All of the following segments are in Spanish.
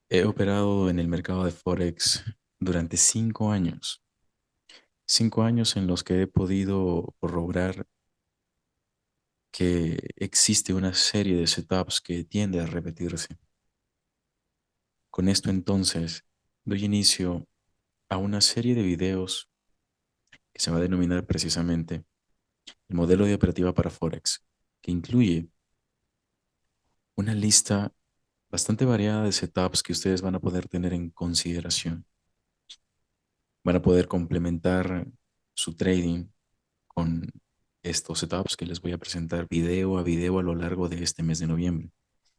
He operado en el mercado de Forex durante 5 años. 5 años en los que he podido corroborar que existe una serie de setups que tiende a repetirse. Con esto entonces doy inicio a una serie de videos que se va a denominar precisamente el modelo de operativa para Forex, que incluye una lista bastante variada de setups que ustedes van a poder tener en consideración. Van a poder complementar su trading con estos setups que les voy a presentar video a video a lo largo de este mes de noviembre.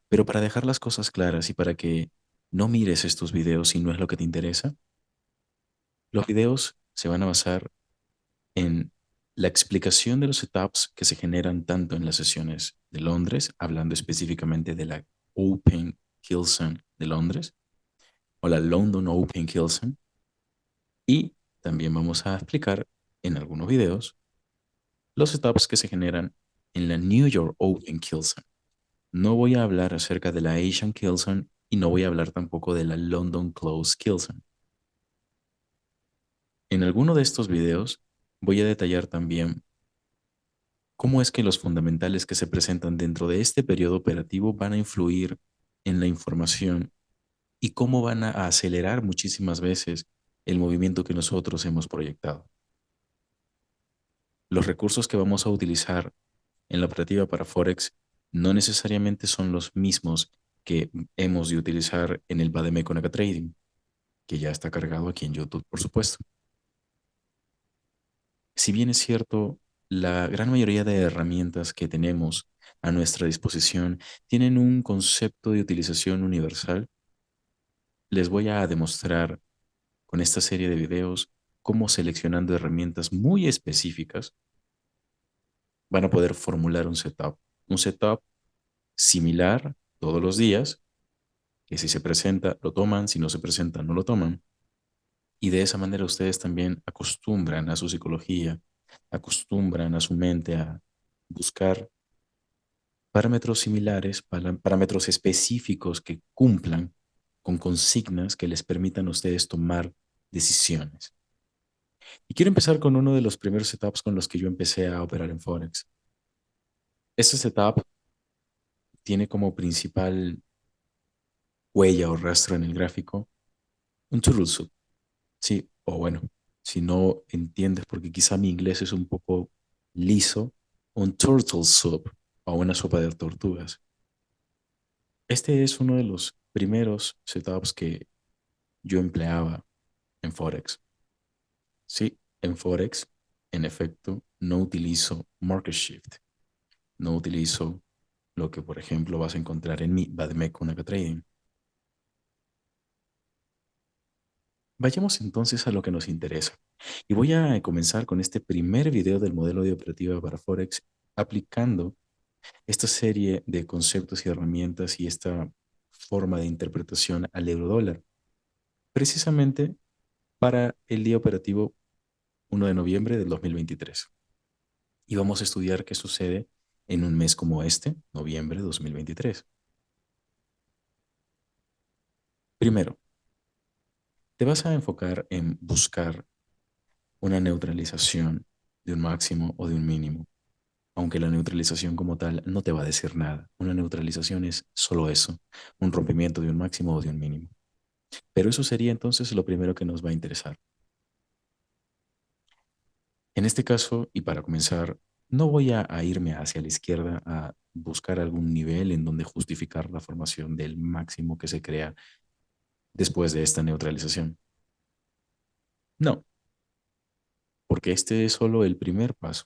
Pero para dejar las cosas claras y para que no mires estos videos si no es lo que te interesa, los videos se van a basar en la explicación de los setups que se generan tanto en las sesiones de Londres, hablando específicamente de la Open Kilson de Londres o la London Open Kilson, y también vamos a explicar en algunos videos los setups que se generan en la New York Open Kilson. No voy a hablar acerca de la Asian Kilson y no voy a hablar tampoco de la London Close Kilson. En alguno de estos videos voy a detallar también cómo es que los fundamentales que se presentan dentro de este periodo operativo van a influir en la información y cómo van a acelerar muchísimas veces el movimiento que nosotros hemos proyectado. Los recursos que vamos a utilizar en la operativa para Forex no necesariamente son los mismos que hemos de utilizar en el Bademecum Trading, que ya está cargado aquí en YouTube, por supuesto. Si bien es cierto, la gran mayoría de herramientas que tenemos a nuestra disposición tienen un concepto de utilización universal, les voy a demostrar con esta serie de videos cómo seleccionando herramientas muy específicas van a poder formular un setup. Un setup similar todos los días, que si se presenta lo toman, si no se presenta no lo toman. Y de esa manera ustedes también acostumbran a su psicología, acostumbran a su mente a buscar parámetros similares, parámetros específicos que cumplan con consignas que les permitan a ustedes tomar decisiones. Y quiero empezar con uno de los primeros setups con los que yo empecé a operar en Forex. Este setup tiene como principal huella o rastro en el gráfico un turtle soup. Sí, o bueno, si no entiendes porque quizá mi inglés es un poco liso, un turtle soup o una sopa de tortugas. Este es uno de los primeros setups que yo empleaba en Forex. Sí, en Forex, en efecto, no utilizo Market Shift, no utilizo lo que, por ejemplo, vas a encontrar en mi Bademecum Trading. Vayamos entonces a lo que nos interesa. Y voy a comenzar con este primer video del modelo de operativa para Forex aplicando esta serie de conceptos y herramientas y esta forma de interpretación al euro dólar, precisamente para el día operativo 1 de noviembre del 2023. Y vamos a estudiar qué sucede en un mes como este, noviembre de 2023. Primero, te vas a enfocar en buscar una neutralización de un máximo o de un mínimo, aunque la neutralización como tal no te va a decir nada. Una neutralización es solo eso, un rompimiento de un máximo o de un mínimo. Pero eso sería entonces lo primero que nos va a interesar. En este caso, y para comenzar, no voy a irme hacia la izquierda a buscar algún nivel en donde justificar la formación del máximo que se crea después de esta neutralización. No, porque este es solo el primer paso.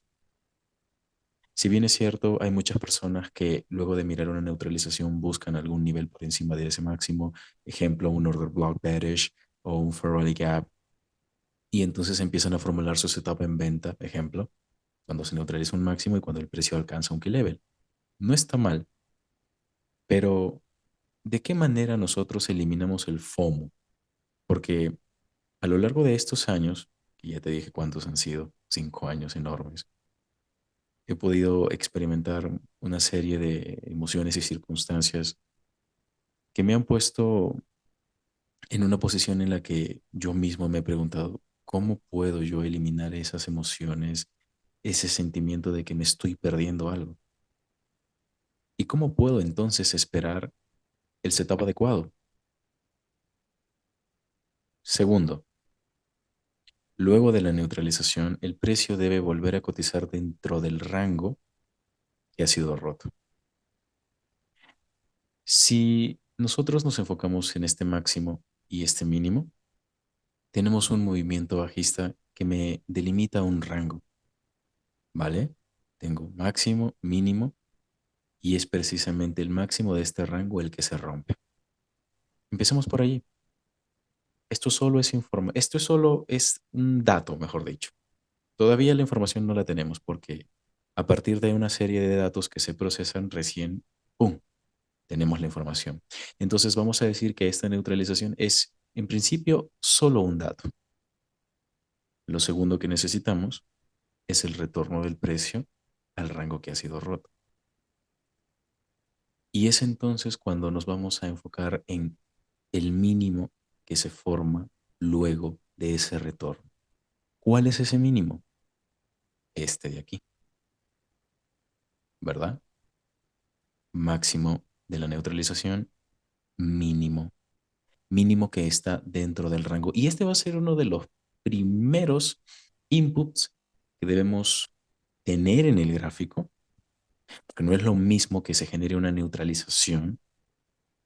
Si bien es cierto, hay muchas personas que luego de mirar una neutralización buscan algún nivel por encima de ese máximo, ejemplo, un order block bearish o un Fairway gap, y entonces empiezan a formular su setup en venta, ejemplo, cuando se neutraliza un máximo y cuando el precio alcanza un key level. No está mal, pero ¿de qué manera nosotros eliminamos el FOMO? Porque a lo largo de estos años, y ya te dije cuántos han sido, 5 años enormes, he podido experimentar una serie de emociones y circunstancias que me han puesto en una posición en la que yo mismo me he preguntado, ¿cómo puedo yo eliminar esas emociones, ese sentimiento de que me estoy perdiendo algo? ¿Y cómo puedo entonces esperar el setup adecuado? Segundo, luego de la neutralización, el precio debe volver a cotizar dentro del rango que ha sido roto. Si nosotros nos enfocamos en este máximo y este mínimo, tenemos un movimiento bajista que me delimita un rango, ¿vale? Tengo máximo, mínimo, y es precisamente el máximo de este rango el que se rompe. Empecemos por allí. Esto solo es un dato, mejor dicho. Todavía la información no la tenemos porque a partir de una serie de datos que se procesan recién, ¡pum!, tenemos la información. Entonces vamos a decir que esta neutralización es en principio solo un dato. Lo segundo que necesitamos es el retorno del precio al rango que ha sido roto. Y es entonces cuando nos vamos a enfocar en el mínimo que se forma luego de ese retorno. ¿Cuál es ese mínimo? Este de aquí, ¿verdad? Máximo de la neutralización, mínimo, mínimo que está dentro del rango. Y este va a ser uno de los primeros inputs que debemos tener en el gráfico, porque no es lo mismo que se genere una neutralización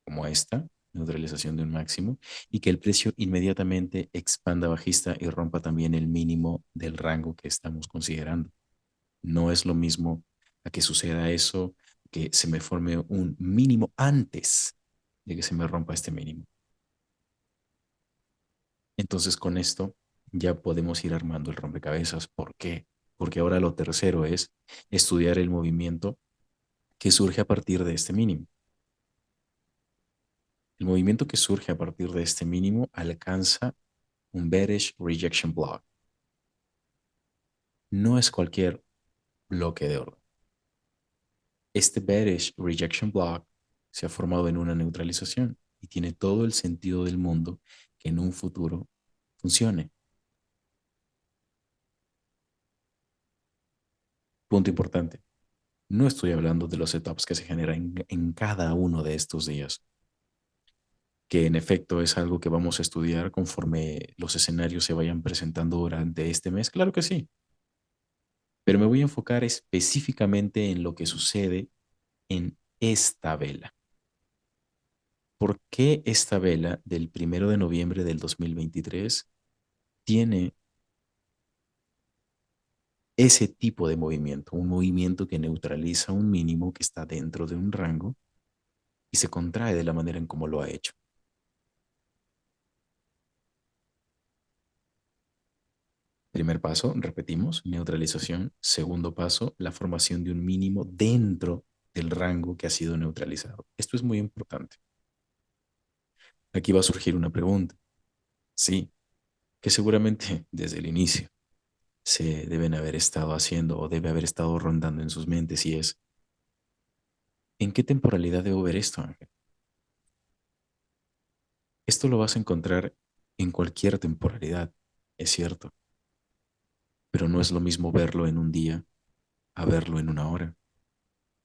como esta, neutralización de un máximo, y que el precio inmediatamente expanda bajista y rompa también el mínimo del rango que estamos considerando. No es lo mismo a que suceda eso, que se me forme un mínimo antes de que se me rompa este mínimo. Entonces con esto ya podemos ir armando el rompecabezas. ¿Por qué? Porque ahora lo tercero es estudiar el movimiento que surge a partir de este mínimo. El movimiento que surge a partir de este mínimo alcanza un bearish rejection block. No es cualquier bloque de orden. Este bearish rejection block se ha formado en una neutralización y tiene todo el sentido del mundo que en un futuro funcione. Punto importante. No estoy hablando de los setups que se generan en cada uno de estos días, que en efecto es algo que vamos a estudiar conforme los escenarios se vayan presentando durante este mes. Claro que sí, pero me voy a enfocar específicamente en lo que sucede en esta vela. ¿Por qué esta vela del 1 de noviembre del 2023 tiene ese tipo de movimiento? Un movimiento que neutraliza un mínimo que está dentro de un rango y se contrae de la manera en cómo lo ha hecho. Primer paso, repetimos, neutralización. Segundo paso, la formación de un mínimo dentro del rango que ha sido neutralizado. Esto es muy importante. Aquí va a surgir una pregunta. Sí, que seguramente desde el inicio se deben haber estado haciendo o debe haber estado rondando en sus mentes y es, ¿en qué temporalidad debo ver esto, Ángel? Esto lo vas a encontrar en cualquier temporalidad, es cierto, pero no es lo mismo verlo en un día a verlo en una hora,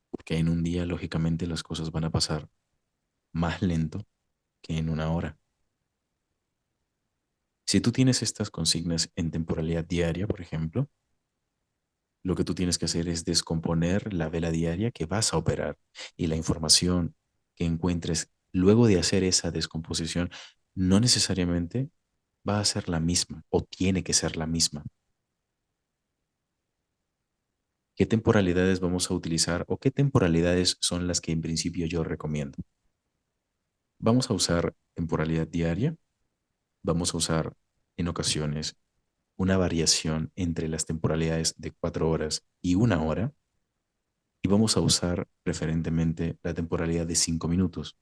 porque en un día, lógicamente, las cosas van a pasar más lento que en una hora. Si tú tienes estas consignas en temporalidad diaria, por ejemplo, lo que tú tienes que hacer es descomponer la vela diaria que vas a operar y la información que encuentres luego de hacer esa descomposición no necesariamente va a ser la misma o tiene que ser la misma. ¿Qué temporalidades vamos a utilizar o qué temporalidades son las que en principio yo recomiendo? Vamos a usar temporalidad diaria, vamos a usar en ocasiones una variación entre las temporalidades de 4 horas y una hora y vamos a usar preferentemente la temporalidad de 5 minutos,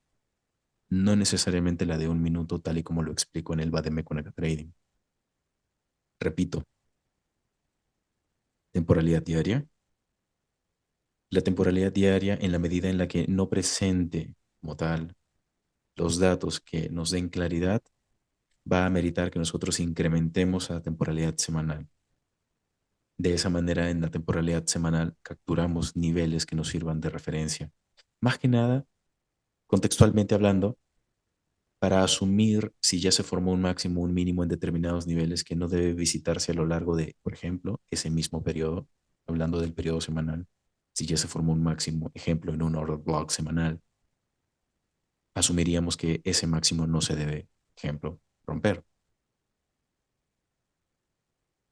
no necesariamente la de un minuto tal y como lo explico en el Bademecum Trading. Repito, temporalidad diaria. La temporalidad diaria en la medida en la que no presente como tal los datos que nos den claridad, va a meritar que nosotros incrementemos la temporalidad semanal. De esa manera, en la temporalidad semanal capturamos niveles que nos sirvan de referencia. Más que nada, contextualmente hablando, para asumir si ya se formó un máximo o un mínimo en determinados niveles que no debe visitarse a lo largo de, por ejemplo, ese mismo periodo, hablando del periodo semanal. Si ya se formó un máximo, ejemplo, en un order block semanal, asumiríamos que ese máximo no se debe, ejemplo, romper.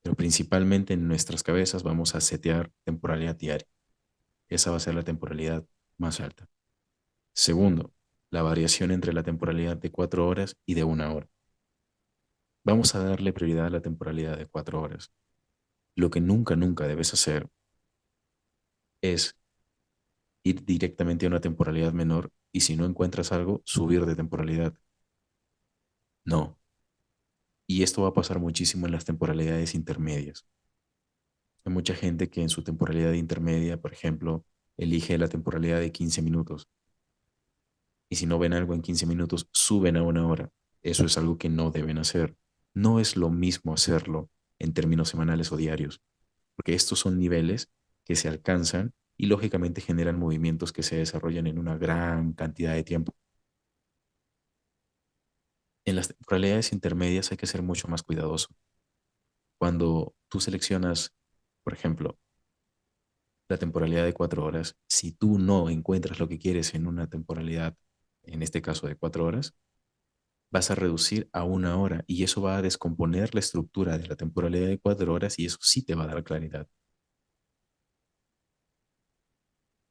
Pero principalmente en nuestras cabezas vamos a setear temporalidad diaria. Esa va a ser la temporalidad más alta. Segundo, la variación entre la temporalidad de 4 horas y de 1 hora. Vamos a darle prioridad a la temporalidad de 4 horas. Lo que nunca, nunca debes hacer es ir directamente a una temporalidad menor y si no encuentras algo, subir de temporalidad. No. Y esto va a pasar muchísimo en las temporalidades intermedias. Hay mucha gente que en su temporalidad intermedia, por ejemplo, elige la temporalidad de 15 minutos y si no ven algo en 15 minutos, suben a 1 hora. Eso es algo que no deben hacer. No es lo mismo hacerlo en términos semanales o diarios, porque estos son niveles que se alcanzan y lógicamente generan movimientos que se desarrollan en una gran cantidad de tiempo. En las temporalidades intermedias hay que ser mucho más cuidadoso. Cuando tú seleccionas, por ejemplo, la temporalidad de 4 horas, si tú no encuentras lo que quieres en una temporalidad, en este caso de 4 horas, vas a reducir a 1 hora y eso va a descomponer la estructura de la temporalidad de 4 horas y eso sí te va a dar claridad.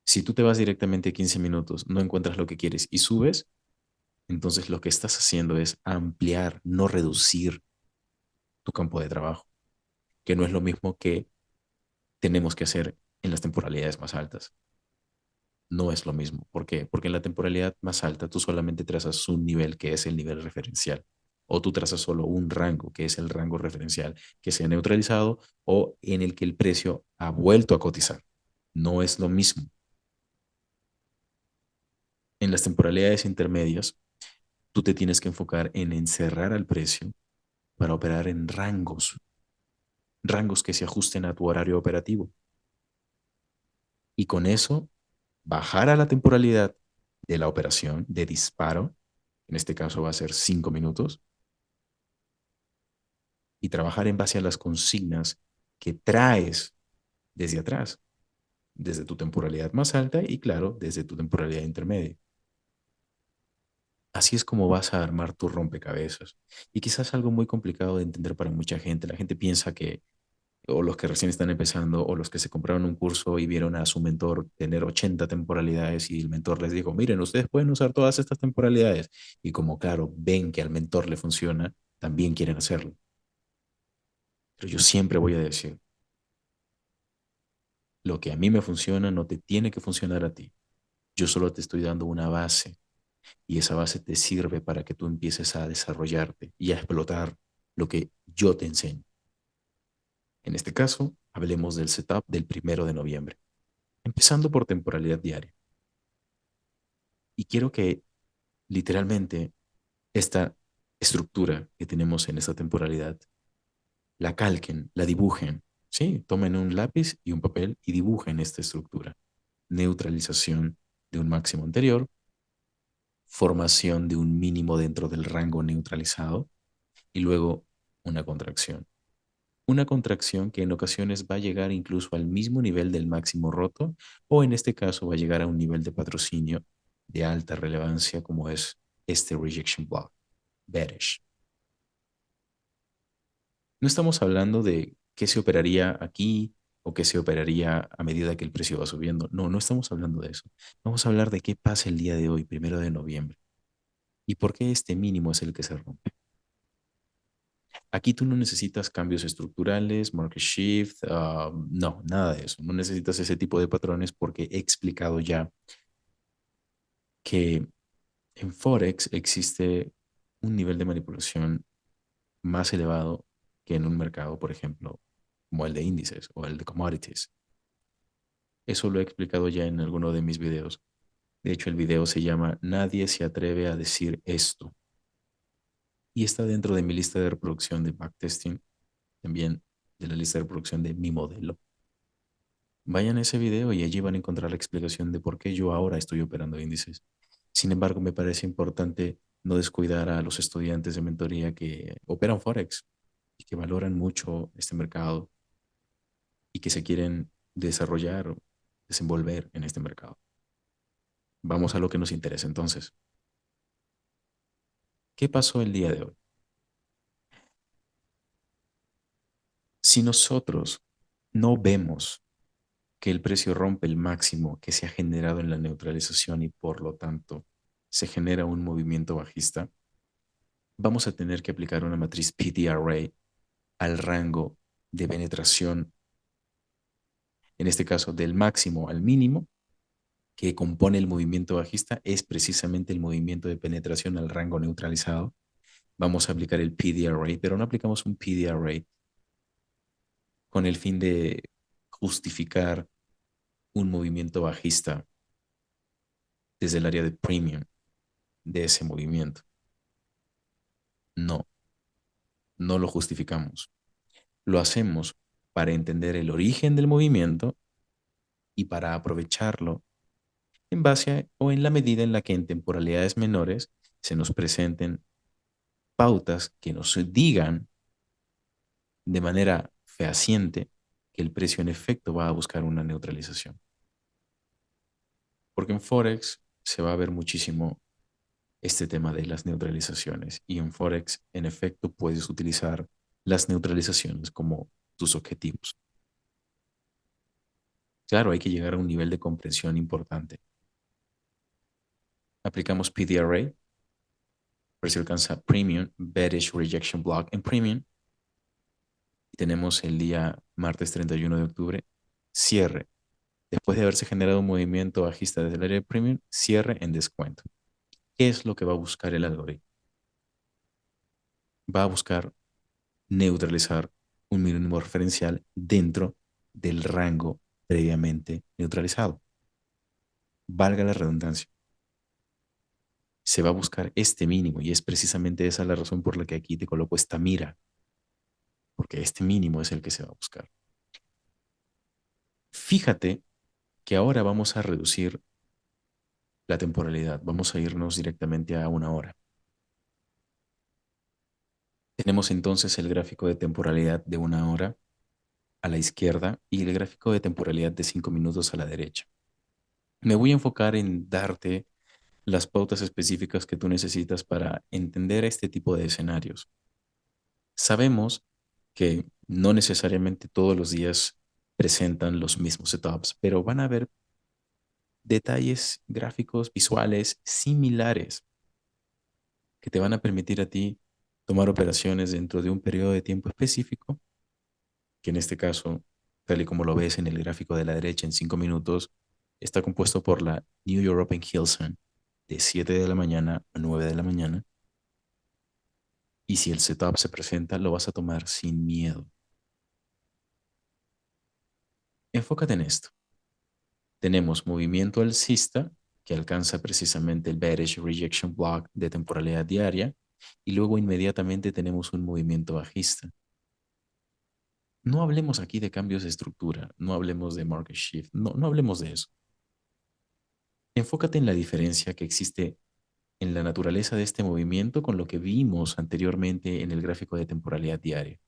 Si tú te vas directamente a 15 minutos, no encuentras lo que quieres y subes, entonces lo que estás haciendo es ampliar, no reducir tu campo de trabajo, que no es lo mismo que tenemos que hacer en las temporalidades más altas. No es lo mismo. ¿Por qué? Porque en la temporalidad más alta tú solamente trazas un nivel que es el nivel referencial. O tú trazas solo un rango que es el rango referencial que se ha neutralizado o en el que el precio ha vuelto a cotizar. No es lo mismo. En las temporalidades intermedias, tú te tienes que enfocar en encerrar al precio para operar en rangos, rangos que se ajusten a tu horario operativo. Y con eso, bajar a la temporalidad de la operación de disparo, en este caso va a ser 5 minutos, y trabajar en base a las consignas que traes desde atrás, desde tu temporalidad más alta y claro, desde tu temporalidad intermedia. Así es como vas a armar tu rompecabezas. Y quizás algo muy complicado de entender para mucha gente. La gente piensa que, o los que recién están empezando, o los que se compraron un curso y vieron a su mentor tener 80 temporalidades y el mentor les dijo, miren, ustedes pueden usar todas estas temporalidades. Y como claro, ven que al mentor le funciona, también quieren hacerlo. Pero yo siempre voy a decir, lo que a mí me funciona no te tiene que funcionar a ti. Yo solo te estoy dando una base y esa base te sirve para que tú empieces a desarrollarte y a explotar lo que yo te enseño. En este caso, hablemos del setup del 1 de noviembre, empezando por temporalidad diaria. Y quiero que literalmente esta estructura que tenemos en esta temporalidad la calquen, la dibujen. Sí, tomen un lápiz y un papel y dibujen esta estructura. Neutralización de un máximo anterior, formación de un mínimo dentro del rango neutralizado y luego una contracción. Una contracción que en ocasiones va a llegar incluso al mismo nivel del máximo roto o en este caso va a llegar a un nivel de patrocinio de alta relevancia como es este rejection block, bearish. No estamos hablando de qué se operaría aquí o qué se operaría a medida que el precio va subiendo. No, no estamos hablando de eso. Vamos a hablar de qué pasa el día de hoy, 1 de noviembre, y por qué este mínimo es el que se rompe. Aquí tú no necesitas cambios estructurales, market shift, no, nada de eso. No necesitas ese tipo de patrones porque he explicado ya que en Forex existe un nivel de manipulación más elevado que en un mercado, por ejemplo, como el de índices o el de commodities. Eso lo he explicado ya en alguno de mis videos. De hecho, el video se llama Nadie se atreve a decir esto. y está dentro de mi lista de reproducción de backtesting, también de la lista de reproducción de mi modelo. Vayan a ese video y allí van a encontrar la explicación de por qué yo ahora estoy operando índices. Sin embargo, me parece importante no descuidar a los estudiantes de mentoría que operan Forex y que valoran mucho este mercado y que se quieren desarrollar o desenvolver en este mercado. Vamos a lo que nos interesa entonces. ¿Qué pasó el día de hoy? Si nosotros no vemos que el precio rompe el máximo que se ha generado en la neutralización y por lo tanto se genera un movimiento bajista, vamos a tener que aplicar una matriz PDRA al rango de penetración, en este caso del máximo al mínimo, que compone el movimiento bajista, es precisamente el movimiento de penetración al rango neutralizado. Vamos a aplicar el PDRA, pero no aplicamos un PDRA con el fin de justificar un movimiento bajista desde el área de premium de ese movimiento. No, no lo justificamos. Lo hacemos para entender el origen del movimiento y para aprovecharlo en base o en la medida en la que en temporalidades menores se nos presenten pautas que nos digan de manera fehaciente que el precio en efecto va a buscar una neutralización. Porque en Forex se va a ver muchísimo este tema de las neutralizaciones y en Forex en efecto puedes utilizar las neutralizaciones como tus objetivos. Claro, hay que llegar a un nivel de comprensión importante. Aplicamos PDRA, precio alcanza Premium, Bearish Rejection Block en Premium y tenemos el día martes 31 de octubre, cierre. Después de haberse generado un movimiento bajista desde el área de Premium, cierre en descuento. ¿Qué es lo que va a buscar el algoritmo? Va a buscar neutralizar un mínimo referencial dentro del rango previamente neutralizado. Valga la redundancia. Se va a buscar este mínimo y es precisamente esa la razón por la que aquí te coloco esta mira, porque este mínimo es el que se va a buscar. Fíjate que ahora vamos a reducir la temporalidad, vamos a irnos directamente a una hora. Tenemos entonces el gráfico de temporalidad de una hora a la izquierda y el gráfico de temporalidad de 5 minutos a la derecha. Me voy a enfocar en darte las pautas específicas que tú necesitas para entender este tipo de escenarios. Sabemos que no necesariamente todos los días presentan los mismos setups, pero van a haber detalles gráficos visuales similares que te van a permitir a ti tomar operaciones dentro de un periodo de tiempo específico, que en este caso, tal y como lo ves en el gráfico de la derecha en 5 minutos, está compuesto por la New European Hilson de 7 de la mañana a 9 de la mañana. Y si el setup se presenta, lo vas a tomar sin miedo. Enfócate en esto. Tenemos movimiento alcista que alcanza precisamente el bearish rejection block de temporalidad diaria y luego inmediatamente tenemos un movimiento bajista. No hablemos aquí de cambios de estructura, no hablemos de market shift, no hablemos de eso. Enfócate en la diferencia que existe en la naturaleza de este movimiento con lo que vimos anteriormente en el gráfico de temporalidad diaria.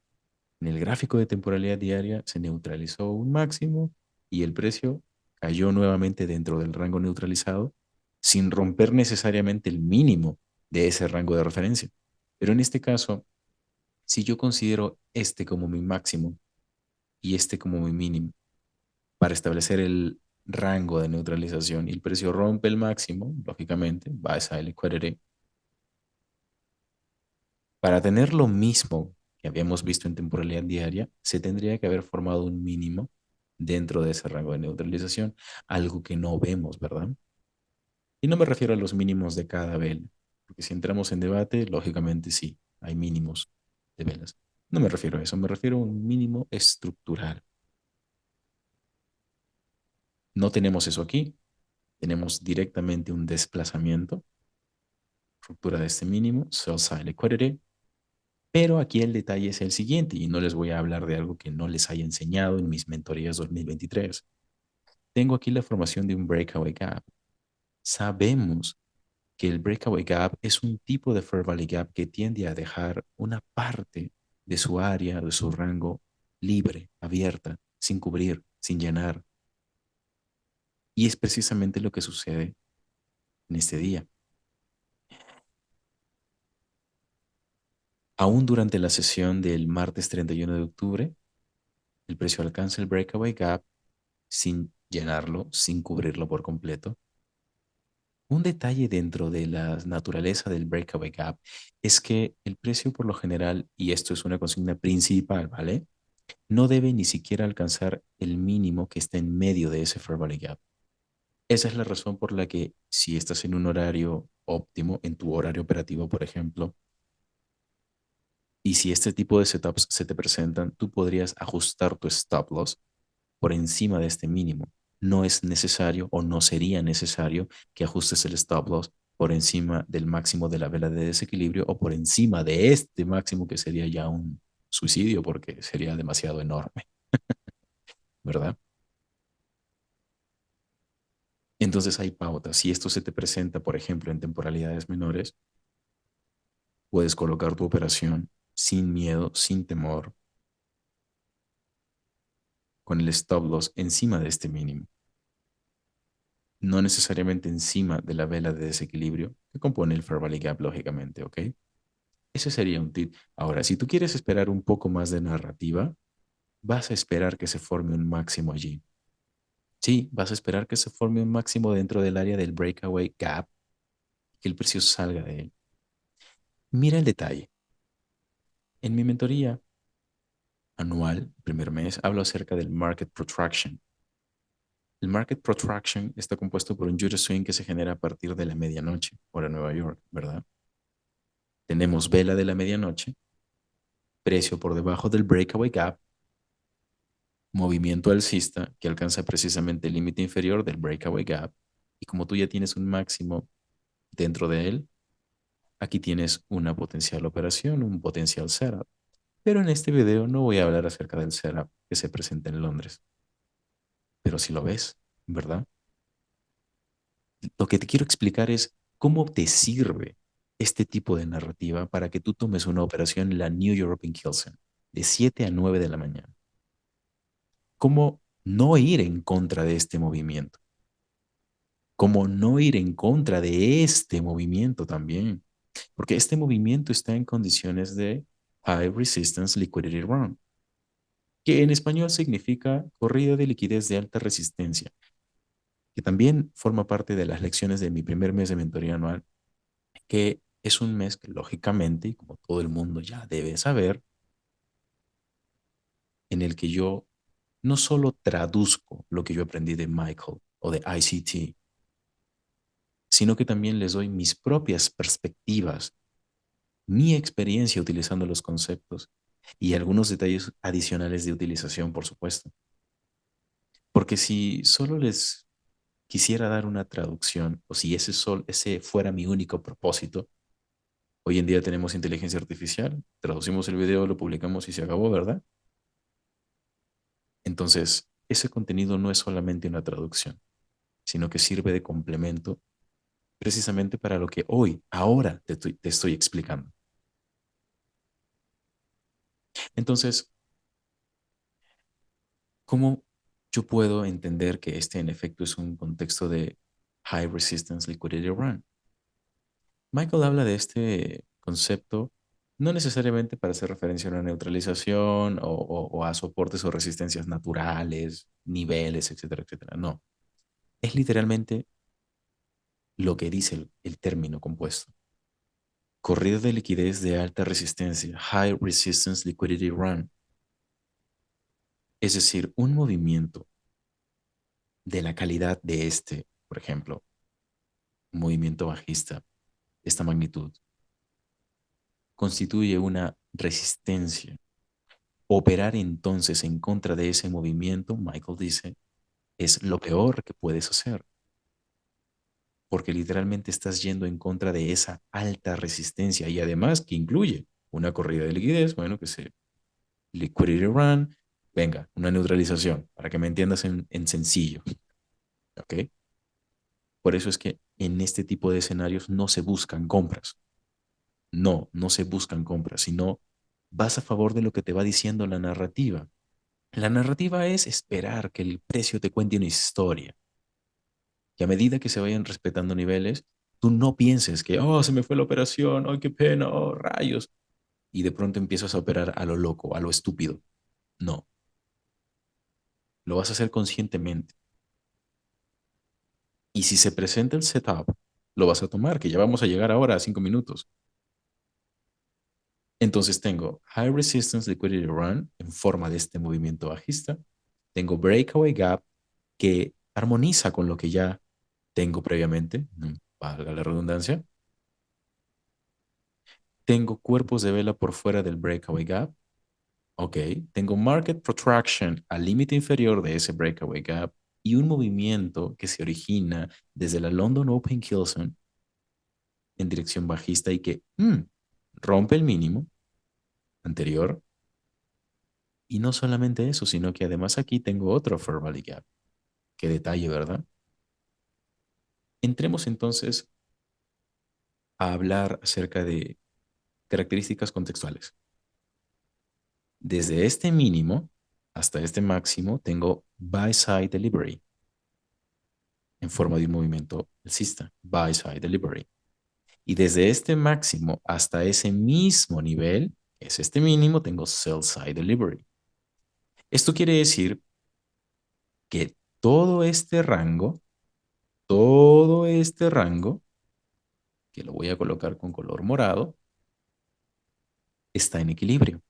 En el gráfico de temporalidad diaria se neutralizó un máximo y el precio cayó nuevamente dentro del rango neutralizado sin romper necesariamente el mínimo de ese rango de referencia. Pero en este caso, si yo considero este como mi máximo y este como mi mínimo para establecer el rango de neutralización y el precio rompe el máximo, lógicamente, va a esa liquidity. Para tener lo mismo que habíamos visto en temporalidad diaria, se tendría que haber formado un mínimo dentro de ese rango de neutralización, algo que no vemos, ¿verdad? Y no me refiero a los mínimos de cada vela, porque si entramos en debate, lógicamente sí, hay mínimos de velas. No me refiero a eso, me refiero a un mínimo estructural. No tenemos eso aquí, tenemos directamente un desplazamiento, ruptura de este mínimo, sell side liquidity, Pero aquí el detalle es el siguiente, y no les voy a hablar de algo que no les haya enseñado en mis mentorías 2023. Tengo aquí la formación de un breakaway gap. Sabemos que el breakaway gap es un tipo de fair value gap que tiende a dejar una parte de su área, de su rango libre, abierta, sin cubrir, sin llenar. Y es precisamente lo que sucede en este día. Aún durante la sesión del martes 31 de octubre, el precio alcanza el breakaway gap sin llenarlo, sin cubrirlo por completo. Un detalle dentro de la naturaleza del breakaway gap es que el precio por lo general, y esto es una consigna principal, ¿vale? No debe ni siquiera alcanzar el mínimo que está en medio de ese fair value gap. Esa es la razón por la que si estás en un horario óptimo, en tu horario operativo, por ejemplo, y si este tipo de setups se te presentan, tú podrías ajustar tu stop loss por encima de este mínimo. No es necesario o no sería necesario que ajustes el stop loss por encima del máximo de la vela de desequilibrio o por encima de este máximo que sería ya un suicidio porque sería demasiado enorme, ¿verdad? Entonces hay pautas. Si esto se te presenta, por ejemplo, en temporalidades menores, puedes colocar tu operación sin miedo, sin temor, con el stop loss encima de este mínimo. No necesariamente encima de la vela de desequilibrio que compone el fair value gap, lógicamente, ¿ok? Ese sería un tip. Ahora, si tú quieres esperar un poco más de narrativa, vas a esperar que se forme un máximo allí. Sí, vas a esperar que se forme un máximo dentro del área del breakaway gap, que el precio salga de él. Mira el detalle. En mi mentoría anual, primer mes, hablo acerca del market protraction. El market protraction está compuesto por un Judo swing que se genera a partir de la medianoche, hora Nueva York, ¿verdad? Tenemos vela de la medianoche, precio por debajo del breakaway gap, movimiento alcista que alcanza precisamente el límite inferior del breakaway gap. Y como tú ya tienes un máximo dentro de él, aquí tienes una potencial operación, un potencial setup. Pero en este video no voy a hablar acerca del setup que se presenta en Londres. Pero si lo ves, ¿verdad? Lo que te quiero explicar es cómo te sirve este tipo de narrativa para que tú tomes una operación en la New European Kilsen de 7 a 9 de la mañana. Cómo no ir en contra de este movimiento. Cómo no ir en contra de este movimiento también. Porque este movimiento está en condiciones de High Resistance Liquidity Run, que en español significa corrida de liquidez de alta resistencia, que también forma parte de las lecciones de mi primer mes de mentoría anual, que es un mes que lógicamente, y como todo el mundo ya debe saber, en el que yo no solo traduzco lo que yo aprendí de Michael o de ICT, sino que también les doy mis propias perspectivas, mi experiencia utilizando los conceptos y algunos detalles adicionales de utilización, por supuesto. Porque si solo les quisiera dar una traducción, o si ese fuera mi único propósito, hoy en día tenemos inteligencia artificial, traducimos el video, lo publicamos y se acabó, ¿verdad? Entonces, ese contenido no es solamente una traducción, sino que sirve de complemento precisamente para lo que hoy, ahora te estoy explicando. Entonces, ¿cómo yo puedo entender que este en efecto es un contexto de High Resistance Liquidity Run? Michael habla de este concepto no necesariamente para hacer referencia a una neutralización o a soportes o resistencias naturales, niveles, etcétera, etcétera. No, es literalmente lo que dice el término compuesto. Corrida de liquidez de alta resistencia, High Resistance Liquidity Run, es decir, un movimiento de la calidad de este, por ejemplo, un movimiento bajista, esta magnitud, constituye una resistencia. Operar entonces en contra de ese movimiento, Michael dice, es lo peor que puedes hacer, porque literalmente estás yendo en contra de esa alta resistencia y además que incluye Una corrida de liquidez, bueno, que se liquidity run, venga, una neutralización, para que me entiendas en sencillo, ¿ok? Por eso es que en este tipo de escenarios no se buscan compras. No se buscan compras, sino vas a favor de lo que te va diciendo la narrativa. La narrativa es esperar que el precio te cuente una historia. Y a medida que se vayan respetando niveles, tú no pienses que, oh, se me fue la operación, oh, qué pena, oh, rayos. Y de pronto empiezas a operar a lo loco, a lo estúpido. No, lo vas a hacer conscientemente. Y si se presenta el setup, lo vas a tomar, que ya vamos a llegar ahora a 5 minutos. Entonces tengo High Resistance Liquidity Run en forma de este movimiento bajista. Tengo Breakaway Gap que armoniza con lo que ya tengo previamente, valga la redundancia. Tengo cuerpos de vela por fuera del Breakaway Gap. Ok, tengo Market Protraction al límite inferior de ese Breakaway Gap y un movimiento que se origina desde la London Open Kilson en dirección bajista y que rompe el mínimo anterior. Y no solamente eso, sino que además aquí tengo otro Fair Value Gap. Qué detalle, ¿verdad? Entremos entonces a hablar acerca de características contextuales. Desde este mínimo hasta este máximo tengo buy side delivery en forma de un movimiento alcista, buy side delivery. Y desde este máximo hasta ese mismo nivel, que es este mínimo, tengo sell side delivery. Esto quiere decir que todo este rango, que lo voy a colocar con color morado, está en equilibrio.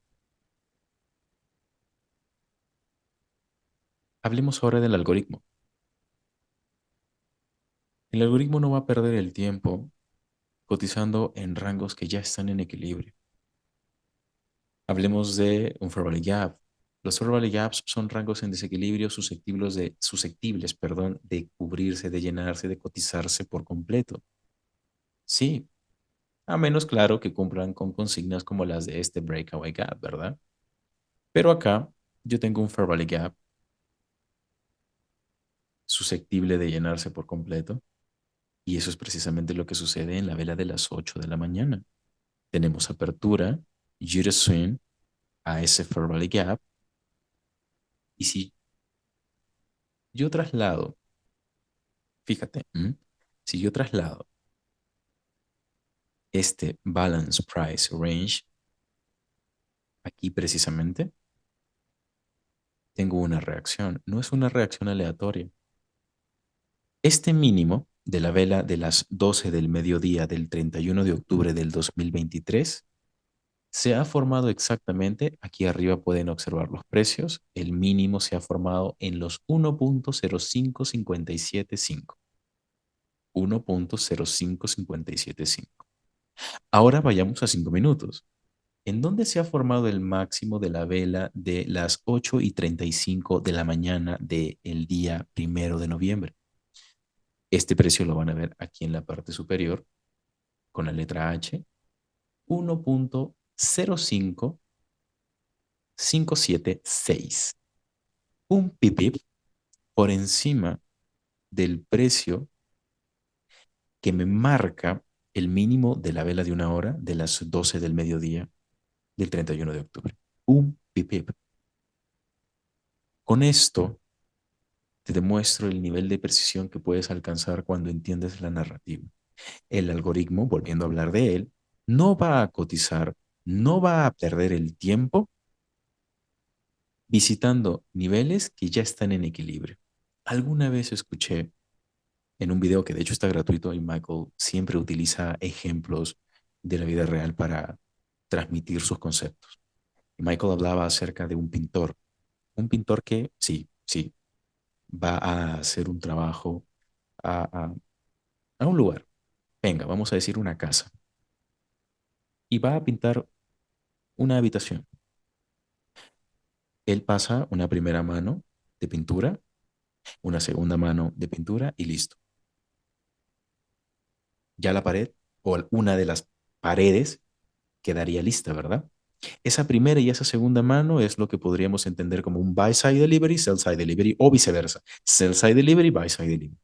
Hablemos ahora del algoritmo. El algoritmo no va a perder el tiempo cotizando en rangos que ya están en equilibrio. Hablemos de un fair value gap. Los fair value gaps son rangos en desequilibrio susceptibles, perdón, de cubrirse, de llenarse, de cotizarse por completo. Sí, a menos claro que cumplan con consignas como las de este breakaway gap, ¿verdad? Pero acá yo tengo un fair value gap susceptible de llenarse por completo y eso es precisamente lo que sucede en la vela de las 8 de la mañana. Tenemos apertura, jitter swing a ese fair value gap y si yo traslado, fíjate, si yo traslado este balance price range aquí precisamente, tengo una reacción. No es una reacción aleatoria. Este mínimo de la vela de las 12 del mediodía del 31 de octubre del 2023 se ha formado exactamente, aquí arriba pueden observar los precios, el mínimo se ha formado en los 1.05575. 1.05575. Ahora vayamos a 5 minutos. ¿En dónde se ha formado el máximo de la vela de las 8:35 de la mañana del día 1 de noviembre? Este precio lo van a ver aquí en la parte superior con la letra H, 1.05576. Un pipip por encima del precio que me marca el mínimo de la vela de una hora de las 12 del mediodía del 31 de octubre. Un pipip. Con esto te demuestro el nivel de precisión que puedes alcanzar cuando entiendes la narrativa. El algoritmo, volviendo a hablar de él, no va a cotizar, no va a perder el tiempo visitando niveles que ya están en equilibrio. Alguna vez escuché en un video que de hecho está gratuito y Michael siempre utiliza ejemplos de la vida real para transmitir sus conceptos. Y Michael hablaba acerca de un pintor que sí, va a hacer un trabajo a, a, a un lugar, venga, vamos a decir una casa, y va a pintar una habitación. Él pasa una primera mano de pintura, una segunda mano de pintura y listo. Ya la pared o una de las paredes quedaría lista, ¿verdad? Esa primera y esa segunda mano es lo que podríamos entender como un buy-side delivery, sell-side delivery o viceversa. Sell-side delivery, buy-side delivery.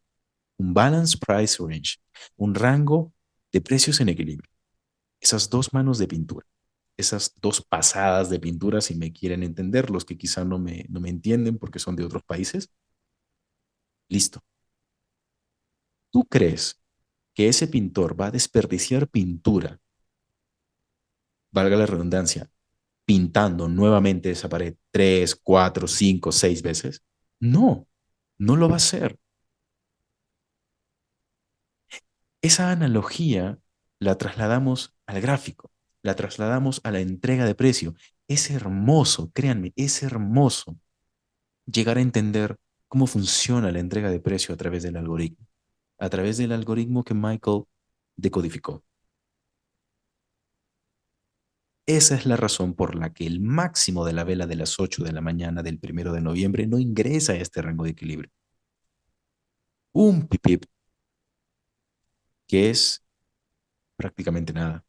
Un balance price range, un rango de precios en equilibrio. Esas dos manos de pintura, esas dos pasadas de pintura, si me quieren entender, los que quizá no me entienden porque son de otros países, listo. ¿Tú crees que ese pintor va a desperdiciar pintura, valga la redundancia, pintando nuevamente esa pared tres, cuatro, cinco, seis veces? No, no lo va a hacer. Esa analogía la trasladamos al gráfico, la trasladamos a la entrega de precio. Es hermoso, créanme, es hermoso llegar a entender cómo funciona la entrega de precio a través del algoritmo que Michael decodificó. Esa es la razón por la que el máximo de la vela de las 8 de la mañana del 1 de noviembre no ingresa a este rango de equilibrio. Un pipip, que es prácticamente nada,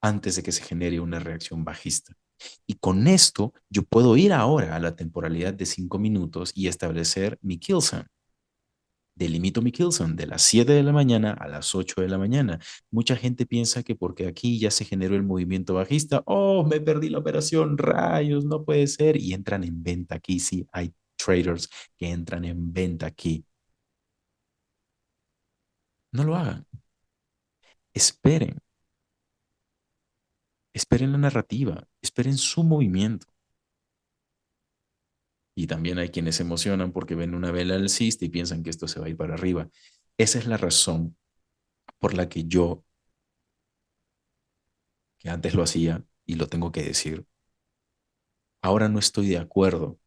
antes de que se genere una reacción bajista. Y con esto yo puedo ir ahora a la temporalidad de 5 minutos y establecer mi kill zone. Delimito mi kill zone de las 7 de la mañana a las 8 de la mañana. Mucha gente piensa que porque aquí ya se generó el movimiento bajista, oh, me perdí la operación, rayos, no puede ser. Y entran en venta aquí. Sí, hay traders que entran en venta aquí. No lo hagan. Esperen, esperen la narrativa, esperen su movimiento. Y también hay quienes se emocionan porque ven una vela alcista y piensan que esto se va a ir para arriba. Esa es la razón por la que yo, que antes lo hacía y lo tengo que decir, ahora no estoy de acuerdo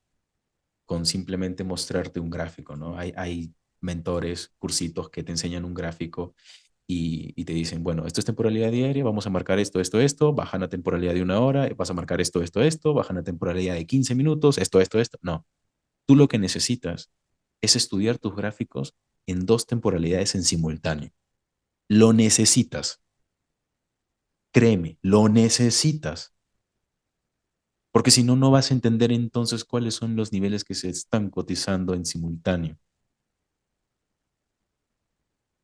con simplemente mostrarte un gráfico, ¿no? Hay mentores, cursitos que te enseñan un gráfico y te dicen, bueno, esto es temporalidad diaria, vamos a marcar esto, esto, esto, bajan a temporalidad de 1 hora, vas a marcar esto, esto, esto, bajan a temporalidad de 15 minutos, esto, esto, esto. No, tú lo que necesitas es estudiar tus gráficos en dos temporalidades en simultáneo. Lo necesitas, créeme, lo necesitas, porque si no, no vas a entender entonces cuáles son los niveles que se están cotizando en simultáneo.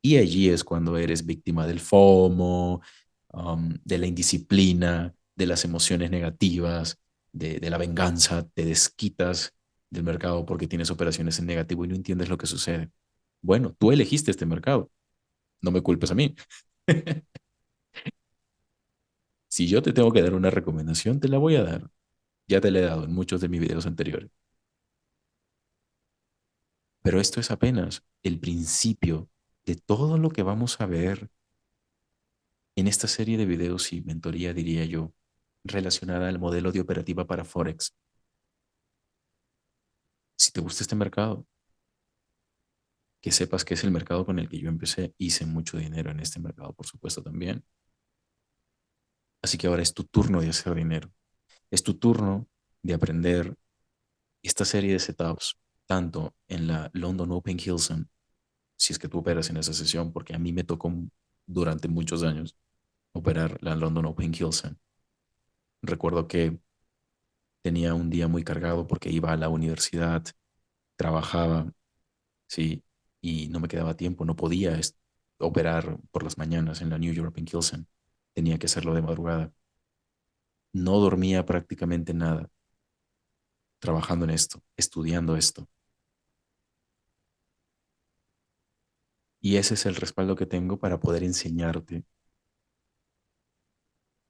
Y allí es cuando eres víctima del FOMO, de la indisciplina, de las emociones negativas, de la venganza, te desquitas del mercado porque tienes operaciones en negativo y no entiendes lo que sucede. Bueno, tú elegiste este mercado, no me culpes a mí. Si yo te tengo que dar una recomendación, te la voy a dar. Ya te la he dado en muchos de mis videos anteriores. Pero esto es apenas el principio de todo lo que vamos a ver en esta serie de videos y mentoría, diría yo, relacionada al modelo de operativa para Forex. Si te gusta este mercado, que sepas que es el mercado con el que yo empecé, hice mucho dinero en este mercado, por supuesto, también. Así que ahora es tu turno de hacer dinero. Es tu turno de aprender esta serie de setups, tanto en la London Open Hilson, si es que tú operas en esa sesión, porque a mí me tocó durante muchos años operar la London Open Hilson. Recuerdo que tenía un día muy cargado porque iba a la universidad, trabajaba, sí, y no me quedaba tiempo, no podía operar por las mañanas en la New European Kilsen, tenía que hacerlo de madrugada. No dormía prácticamente nada trabajando en esto, estudiando esto. Y ese es el respaldo que tengo para poder enseñarte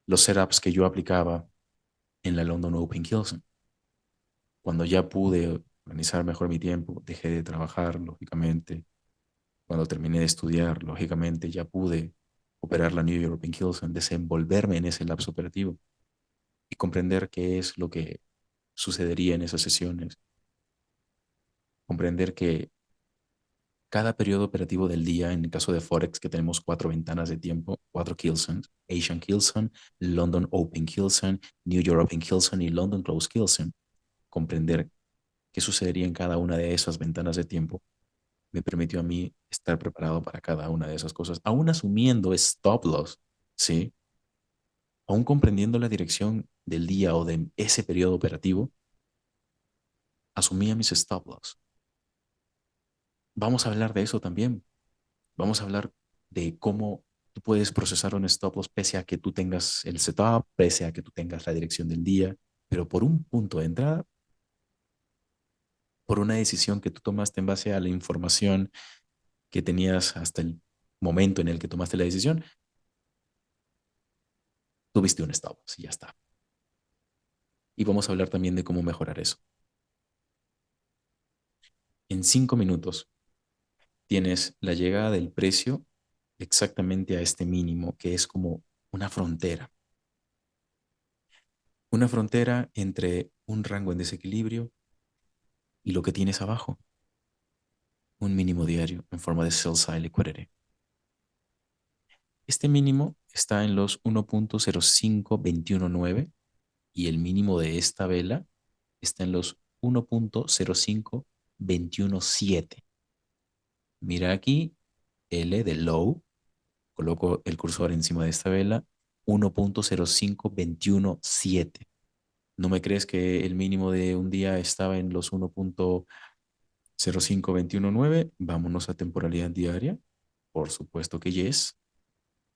los setups que yo aplicaba en la London Open Kilsen. Cuando ya pude organizar mejor mi tiempo, dejé de trabajar, lógicamente. Cuando terminé de estudiar, lógicamente ya pude operar la New European Kilsen, desenvolverme en ese lapso operativo y comprender qué es lo que sucedería en esas sesiones. Comprender que cada periodo operativo del día, en el caso de Forex, que tenemos cuatro ventanas de tiempo, cuatro Kilsons, Asian Kilson, London Open Kilson, New European Kilson y London Close Kilson, comprender qué sucedería en cada una de esas ventanas de tiempo me permitió a mí estar preparado para cada una de esas cosas, aún asumiendo stop loss, ¿sí? aún comprendiendo la dirección del día o de ese periodo operativo, asumía mis stop loss. Vamos a hablar de eso también. Vamos a hablar de cómo tú puedes procesar un stop loss pese a que tú tengas el setup, pese a que tú tengas la dirección del día, pero por un punto de entrada, por una decisión que tú tomaste en base a la información que tenías hasta el momento en el que tomaste la decisión, tuviste un stop loss y ya está. Y vamos a hablar también de cómo mejorar eso. En 5 minutos tienes la llegada del precio exactamente a este mínimo, que es como una frontera entre un rango en desequilibrio y lo que tienes abajo, un mínimo diario en forma de sell side liquidity. Este mínimo está en los 1.05219 y el mínimo de esta vela está en los 1.05217. Mira aquí, L de low, coloco el cursor encima de esta vela, 1.05217. ¿No me crees que el mínimo de un día estaba en los 1.05219? Vámonos a temporalidad diaria. Por supuesto que yes.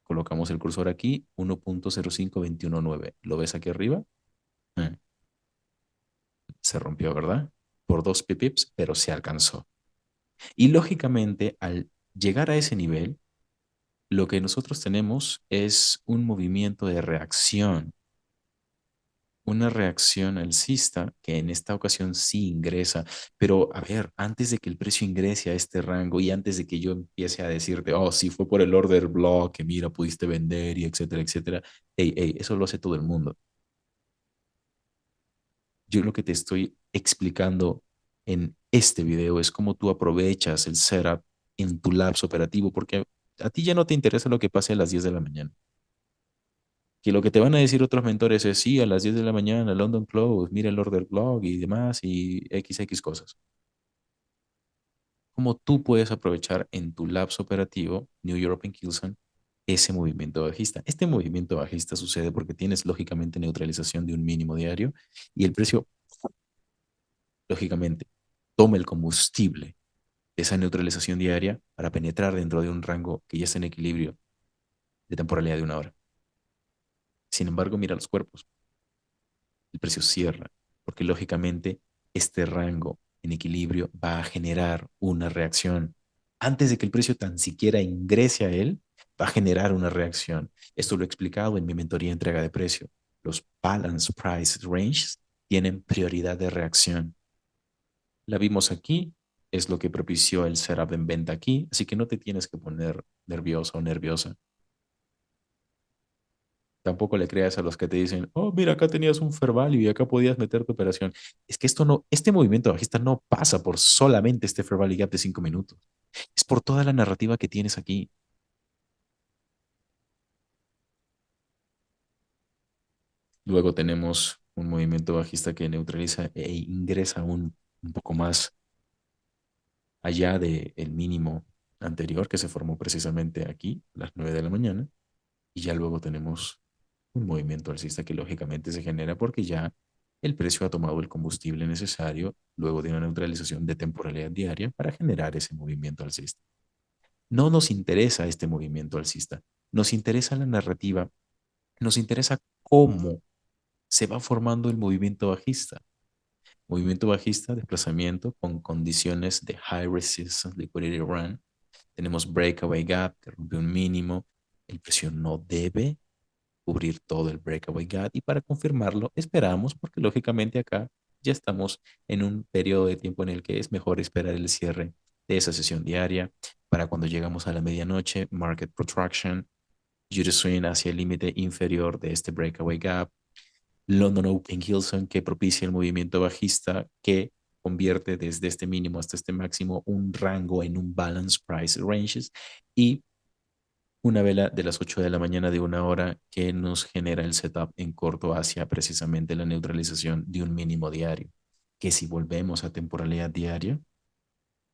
Colocamos el cursor aquí, 1.05219. ¿Lo ves aquí arriba? Eh, Se rompió, ¿verdad? Por 2 pips, pero se alcanzó. Y lógicamente, al llegar a ese nivel, lo que nosotros tenemos es un movimiento de reacción, una reacción alcista que en esta ocasión sí ingresa. Pero a ver, antes de que el precio ingrese a este rango y antes de que yo empiece a decirte, oh, sí fue por el order block, que mira, pudiste vender y etcétera, etcétera. Ey, ey, eso lo hace todo el mundo. Yo lo que te estoy explicando en este video es cómo tú aprovechas el setup en tu lapso operativo, porque a ti ya no te interesa lo que pase a las 10 de la mañana. Que lo que te van a decir otros mentores es, sí, a las 10 de la mañana, London Close, mira el order blog y demás y XX cosas. Cómo tú puedes aprovechar en tu lapso operativo, New European Kilson, ese movimiento bajista. Este movimiento bajista sucede porque tienes lógicamente neutralización de un mínimo diario y el precio, lógicamente, toma el combustible de esa neutralización diaria para penetrar dentro de un rango que ya está en equilibrio de temporalidad de una hora. Sin embargo, mira los cuerpos. El precio cierra, porque lógicamente este rango en equilibrio va a generar una reacción. Antes de que el precio tan siquiera ingrese a él, va a generar una reacción. Esto lo he explicado en mi mentoría de entrega de precio. Los balance price ranges tienen prioridad de reacción. La vimos aquí, es lo que propició el setup en venta aquí, así que no te tienes que poner nervioso o nerviosa. Tampoco le creas a los que te dicen, oh, mira, acá tenías un fair value y acá podías meter tu operación. Es que esto no, este movimiento bajista no pasa por solamente este fair value gap de 5 minutos. Es por toda la narrativa que tienes aquí. Luego tenemos un movimiento bajista que neutraliza e ingresa un poco más allá del mínimo anterior que se formó precisamente aquí, a las 9 de la mañana. Y ya luego tenemos un movimiento alcista que lógicamente se genera porque ya el precio ha tomado el combustible necesario luego de una neutralización de temporalidad diaria para generar ese movimiento alcista. No nos interesa este movimiento alcista, nos interesa la narrativa, nos interesa cómo se va formando el movimiento bajista. Movimiento bajista, desplazamiento con condiciones de high resistance liquidity run. Tenemos breakaway gap que rompe un mínimo. El precio no debe cubrir todo el breakaway gap y para confirmarlo esperamos porque lógicamente acá ya estamos en un periodo de tiempo en el que es mejor esperar el cierre de esa sesión diaria para cuando llegamos a la medianoche, market protraction, Judy swing hacia el límite inferior de este breakaway gap, London Open Hilson que propicia el movimiento bajista que convierte desde este mínimo hasta este máximo un rango en un balance price ranges y una vela de las 8 de la mañana de una hora que nos genera el setup en corto hacia precisamente la neutralización de un mínimo diario. Que si volvemos a temporalidad diaria,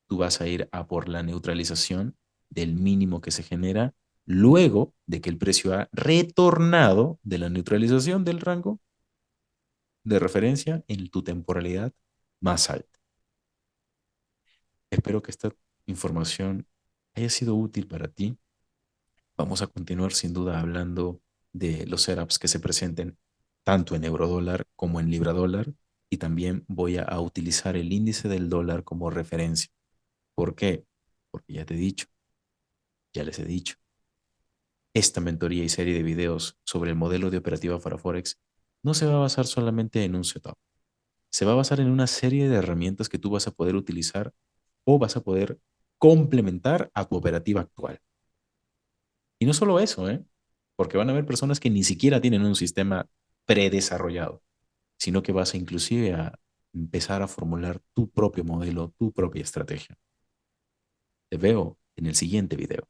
tú vas a ir a por la neutralización del mínimo que se genera luego de que el precio ha retornado de la neutralización del rango de referencia en tu temporalidad más alta. Espero que esta información haya sido útil para ti. Vamos a continuar sin duda hablando de los setups que se presenten tanto en eurodólar como en libra dólar y también voy a utilizar el índice del dólar como referencia. ¿Por qué? Porque ya te he dicho, ya les he dicho, esta mentoría y serie de videos sobre el modelo de operativa para Forex no se va a basar solamente en un setup, se va a basar en una serie de herramientas que tú vas a poder utilizar o vas a poder complementar a tu operativa actual. Y no solo eso, ¿eh? Porque van a haber personas que ni siquiera tienen un sistema predesarrollado, sino que vas a inclusive a empezar a formular tu propio modelo, tu propia estrategia. Te veo en el siguiente video.